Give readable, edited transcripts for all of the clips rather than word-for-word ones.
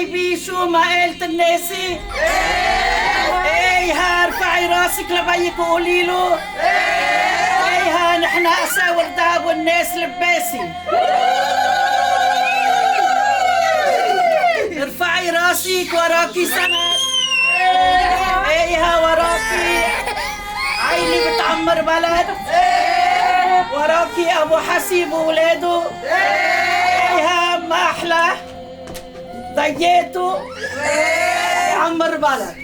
حبايبي شو ما قلت الناسي؟ ايها ارفعي راسك لبيك وقولي له ايها نحن اساور دهب والناس لباسي. ارفعي راسك وراكي سند، ايها وراكي عيلي بتعمر بلد، وراكي ابو حسيب وولاده، ايها ما احلى ضييته عمر بلد.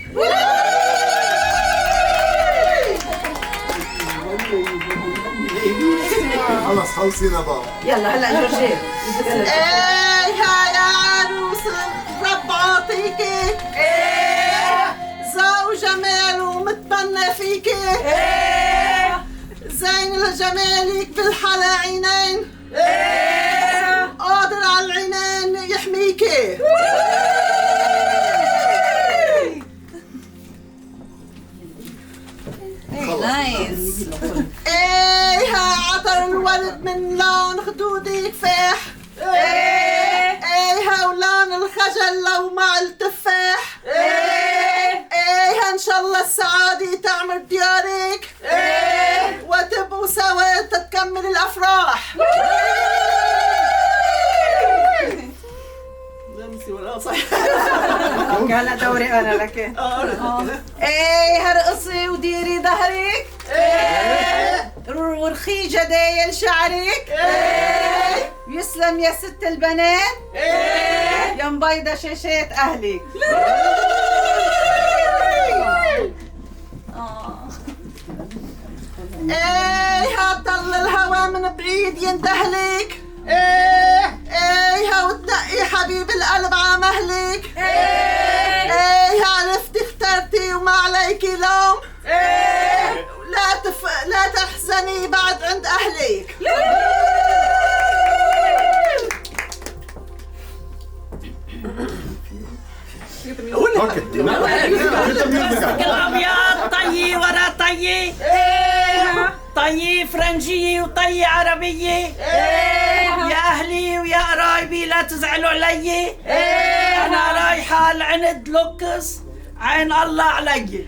خلص خلصينا بابا. يلا هلا جورجيت. ايها يا عروسة رب عاطيكي ذوق وجمال ومتبنى فيكي زين لجمالك بالحلا عينين قادر على العينين يحميكي. نايس. ايها عطر الولد من لون خدودي كفاح ايها ولون الخجل لو مع التفاح ايها ان شاء الله السعادة تعمر ديارك وتبقوا سوا تتكمل الافراح. هلا دوري انا لك. ايها ارقصي وديري ظهرك ورخي جدايل شعرك يسلم يا ست البنات يا مبيضة شاشات اهلك. ايها طل الهوا من بعيد يندهلك ايها وتنقي حبيب القلب ع مهلك ايها عرفتي اخترتي وما عليكي لوم لا تحزني بعد عند اهلك. اوكي الابيض طي ورا طي، طي فرنجية وطي عربية، يا أهلي ويا قرايبي لا تزعلوا علي، أنا رايحة العند لوكس عين الله علي.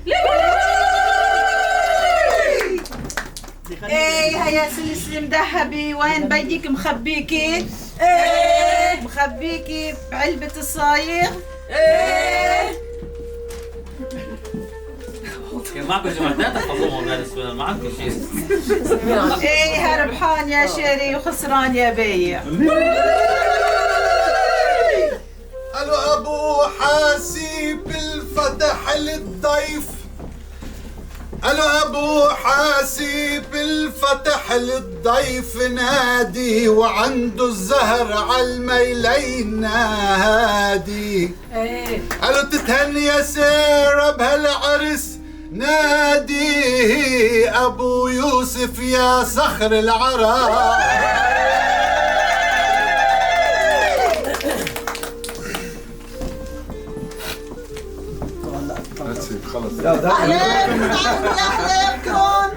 ايها يا سلسلة مذهبي وين بيك مخبيكي؟ مخبيكي بعلبة الصايغ. معكم جماعتنا تحفظوهم هذا السؤال معكم شيء. ايها ربحان يا شاري وخسران يا بيع. الو ابو حاسب الفتح للضيف، الو ابو حاسب الفتح للضيف نادي وعنده الزهر عالميلين نادي. الو تتهني يا سارة بهالعرس نادي ابو يوسف يا صخر العراء. خلص اهلابكم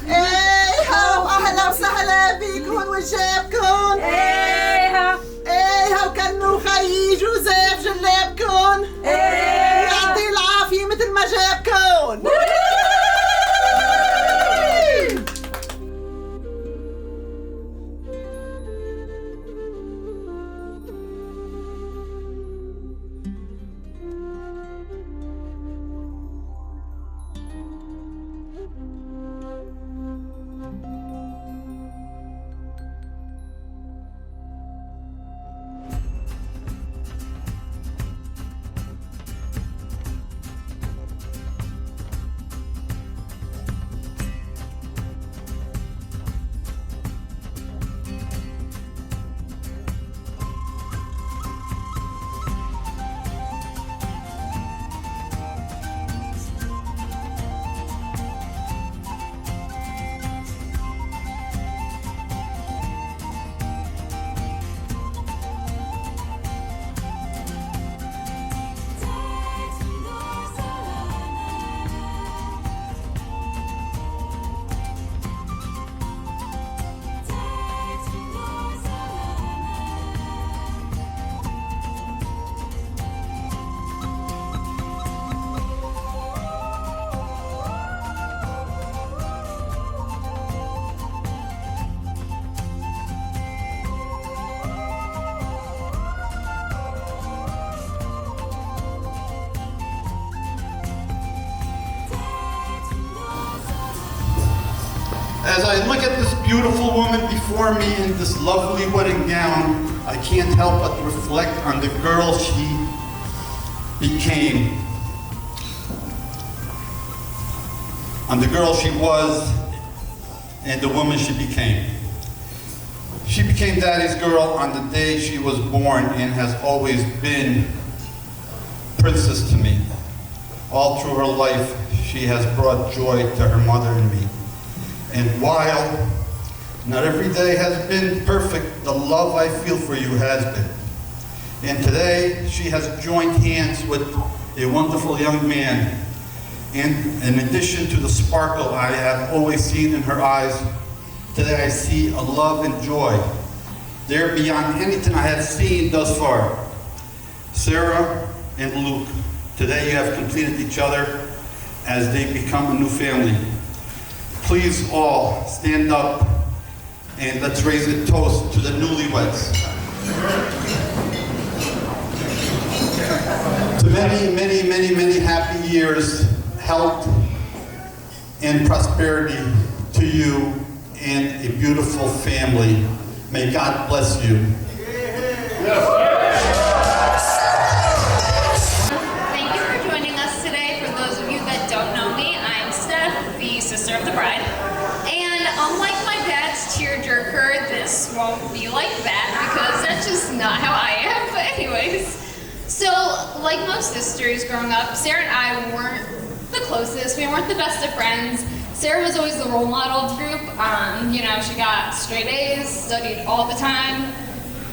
ايها واهلا وسهلا بيكم وجابكم ايها وكانوا خيي جوزيف جلابكم يعطي العافيه مثل ما جابكم. As I look at this beautiful woman before me in this lovely wedding gown, I can't help but reflect on the girl she became, on the girl she was, and the woman she became. She became Daddy's girl on the day she was born and has always been princess to me. All through her life, she has brought joy to her mother and me. And while not every day has been perfect, the love I feel for you has been. And today, she has joined hands with a wonderful young man. And in addition to the sparkle I have always seen in her eyes, today I see a love and joy. They're beyond anything I have seen thus far. Sara and Luke, today you have completed each other as they become a new family. Please all stand up and let's raise a toast to the newlyweds. To many, many, many, many happy years, health and prosperity to you and a beautiful family. May God bless you. Thank you for joining us today. For those of you that don't know me, I'm Steph, the sister of the bride. And unlike my dad's tearjerker, this won't be like that because that's just not how I am. But anyways, so like most sisters growing up, Sara and I weren't the closest. We weren't the best of friends. Sara was always the role model of the group. You know, she got straight A's, studied all the time,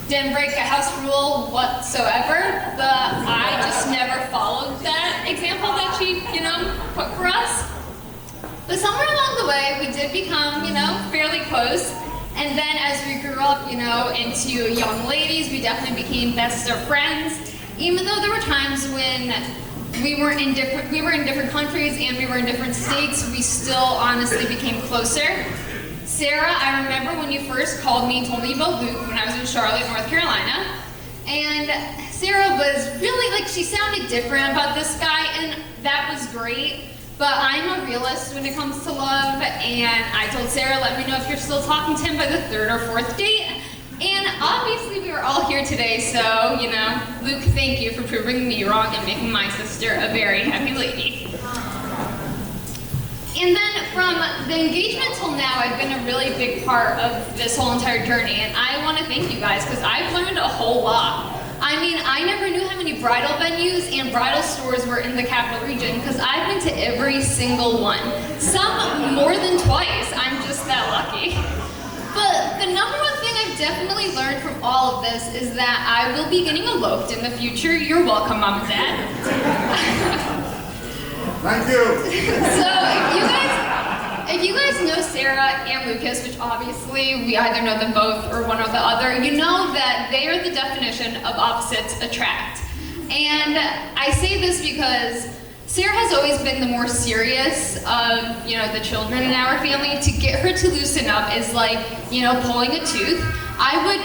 didn't break a house rule whatsoever, but I just never followed that example that she, put for us. But somewhere along the way, we did become, fairly close. And then as we grew up, into young ladies, we definitely became best of friends. Even though there were times when we were in different countries and we were in different states, we still honestly became closer. Sara, I remember when you first called me and told me about Luke when I was in Charlotte, North Carolina. And Sara was really, she sounded different about this guy, and that was great. But I'm a realist when it comes to love, and I told Sara, let me know if you're still talking to him by the 3rd or 4th date. And obviously we were all here today, so, Luke, thank you for proving me wrong and making my sister a very happy lady. And then from the engagement till now, I've been a really big part of this whole entire journey, and I want to thank you guys because I've learned a whole lot. I mean, I never knew how many bridal venues and bridal stores were in the capital region because I've been to every single one. Some more than twice. I'm just that lucky. But the number one thing I've definitely learned from all of this is that I will be getting eloped in the future. You're welcome, Mom and Dad. Thank you. So if you guys know Sara and Lucas, which obviously we either know them both or one or the other, you know that they are the definition of opposites attract. And I say this because Sara has always been the more serious of, the children in our family. To get her to loosen up is like, pulling a tooth.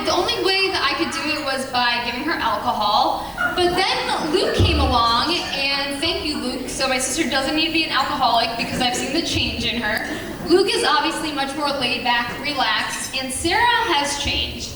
The only way that I could do it was by giving her alcohol. But then Luke came along, and thank you, Luke. So my sister doesn't need to be an alcoholic because I've seen the change in her. Luke is obviously much more laid back, relaxed, and Sara has changed.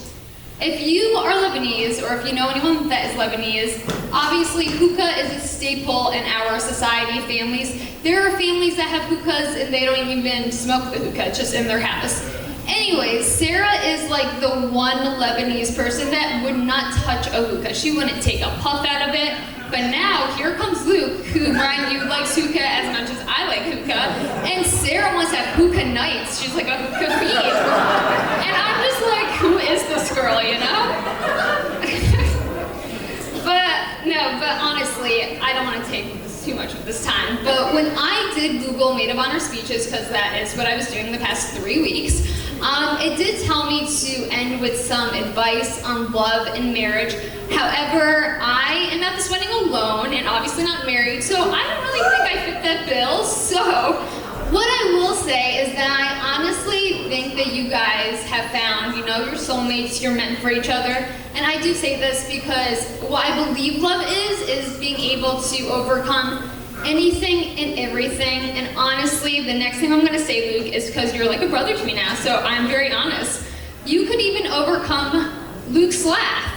If you are Lebanese, or if you know anyone that is Lebanese, obviously hookah is a staple in our society, families. There are families that have hookahs and they don't even smoke the hookah, it's just in their house. Anyways, Sara is like the one Lebanese person that would not touch a hookah. She wouldn't take a puff out of it. But now, here comes Luke, who, mind you, likes hookah as much as I like hookah. And Sara wants to have hookah nights. She's like a hookah fiend. And I'm just like, who is this girl, But honestly, I don't want to take too much of this time. But when I did Google Maid of Honor speeches, because that is what I was doing the past 3 weeks, it did tell me to end with some advice on love and marriage. However, I am at this wedding alone and obviously not married, so I don't really think I fit that bill. So what I will say is that I honestly think that you guys have found, your soulmates, you're meant for each other. And I do say this because what I believe love is being able to overcome anything and everything. And honestly, the next thing I'm gonna say, Luke, is because you're like a brother to me now, so I'm very honest. You could even overcome Luke's laugh.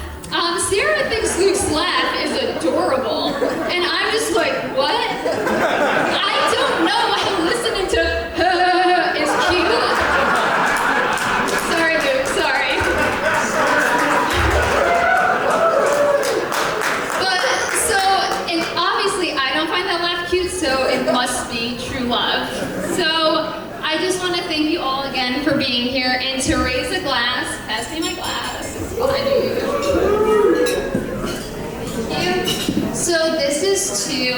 Sarah thinks Luke's laugh is adorable, and I'm just like, what? I don't know how listening to is cute. Sorry, Luke, sorry. And obviously I don't find that laugh cute, so it must be true love. So I just want to thank you all again for being here, and to raise a glass. Pass me my glass. It's behind you. Thank you. So this is to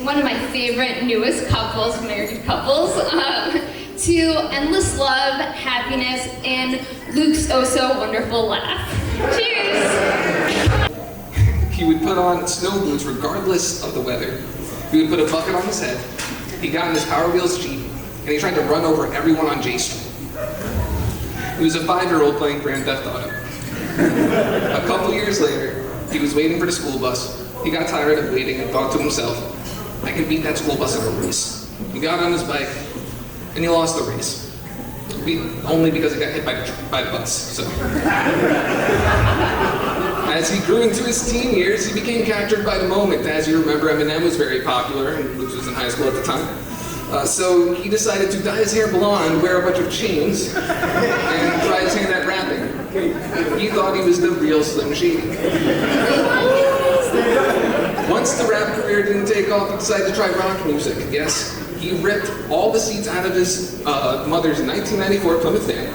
one of my favorite newest couples, married couples, to endless love, happiness, and Luke's oh so wonderful laugh. Cheers. He would put on snow boots regardless of the weather. He would put a bucket on his head. He got in his Power Wheels Jeep, and he tried to run over everyone on J Street. He was a 5-year-old playing Grand Theft Auto. A couple years later, he was waiting for the school bus. He got tired of waiting and thought to himself, I can beat that school bus in a race. He got on his bike, and he lost the race. Only because he got hit by the bus. So. As he grew into his teen years, he became captured by the moment. As you remember, Eminem was very popular, and Luke was in high school at the time. So he decided to dye his hair blonde, wear a bunch of chains, and try his hand at rapping. He thought he was the real Slim Shady. Once the rap career didn't take off, he decided to try rock music. Yes, he ripped all the seats out of his mother's 1994 Plymouth van,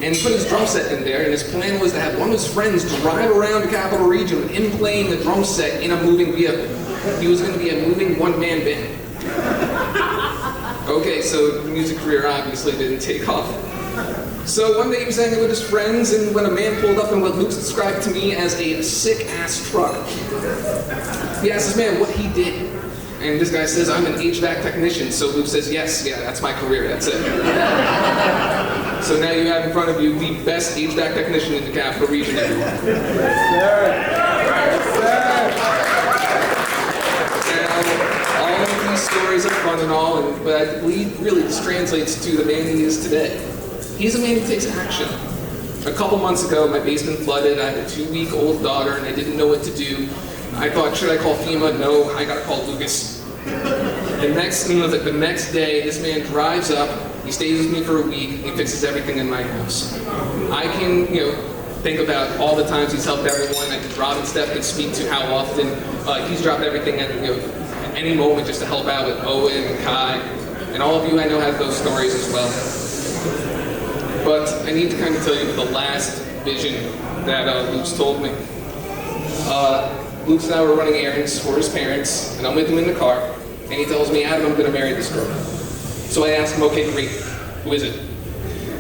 and he put his drum set in there, and his plan was to have one of his friends drive around the Capital Region with him playing the drum set in a moving vehicle. He was going to be a moving one-man band. Okay, so the music career obviously didn't take off. So one day he was hanging with his friends, and when a man pulled up in what Luke described to me as a sick-ass truck, he asked this man what he did. And this guy says, I'm an HVAC technician. So Luke says, yes, yeah, that's my career, that's it. So now you have in front of you the best HVAC technician in the Capital Region. Now, all of these stories are fun and all, but I believe really this translates to the man he is today. He's a man who takes action. A couple months ago, my basement flooded. I had a 2-week-old daughter, and I didn't know what to do. I thought, should I call FEMA? No, I gotta call Lucas. The next day, this man drives up, he stays with me for a week, he fixes everything in my house. I can, think about all the times he's helped everyone. Rob and Steph can speak to how often he's dropped everything at any moment just to help out with Owen and Kai. And all of you I know have those stories as well. But I need to kind of tell you the last vision that Luke's told me. Luke and I were running errands for his parents, and I'm with him in the car, and he tells me, Adam, I'm going to marry this girl. So I asked him, okay, great, who is it?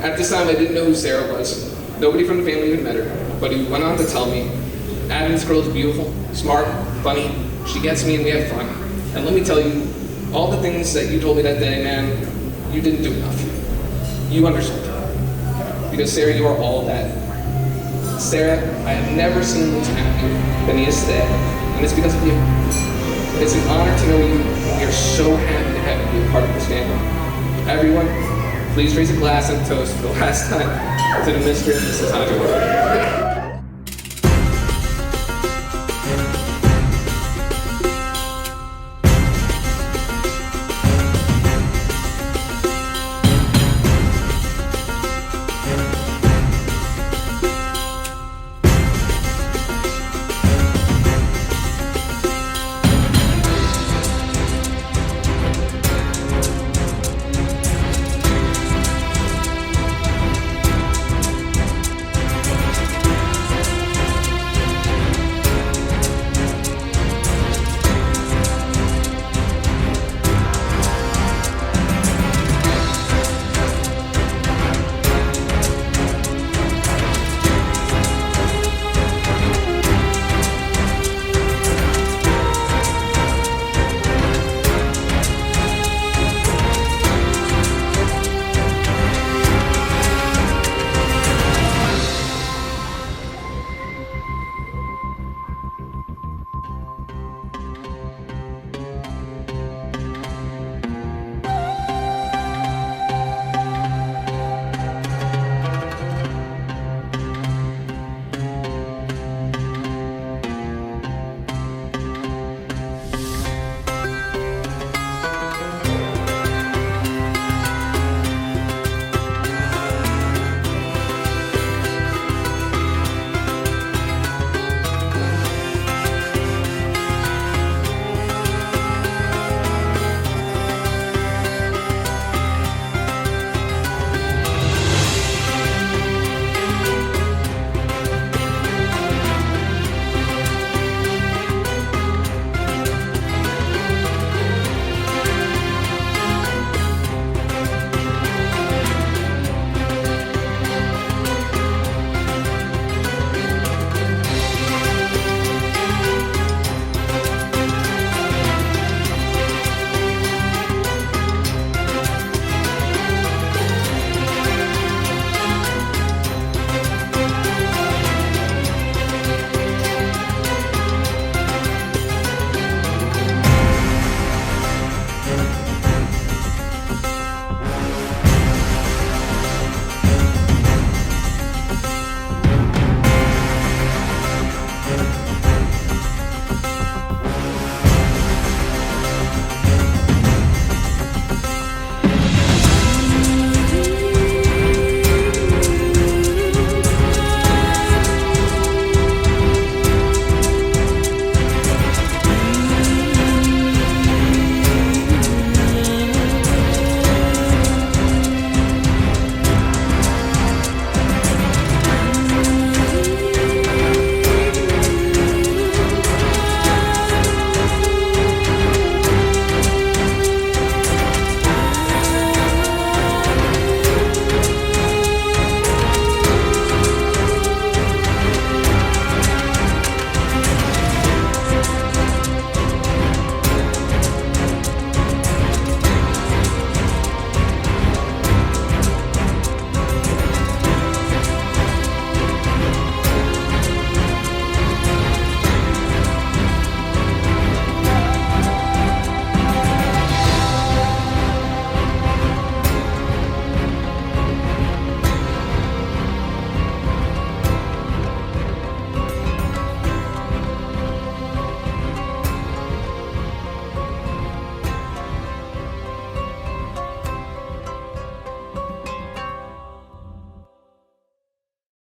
At this time, I didn't know who Sara was. Nobody from the family even met her, but he went on to tell me, Adam, this girl is beautiful, smart, funny, she gets me and we have fun. And let me tell you, all the things that you told me that day, man, you didn't do enough. You understood. Because Sara, you are all that. Sara, I have never seen Luke happier than he is today, and it's because of you. It's an honor to know you. We are so happy to have you be a part of this family. Everyone, please raise a glass and toast for the last time to the Mr. and Mrs. Hunter.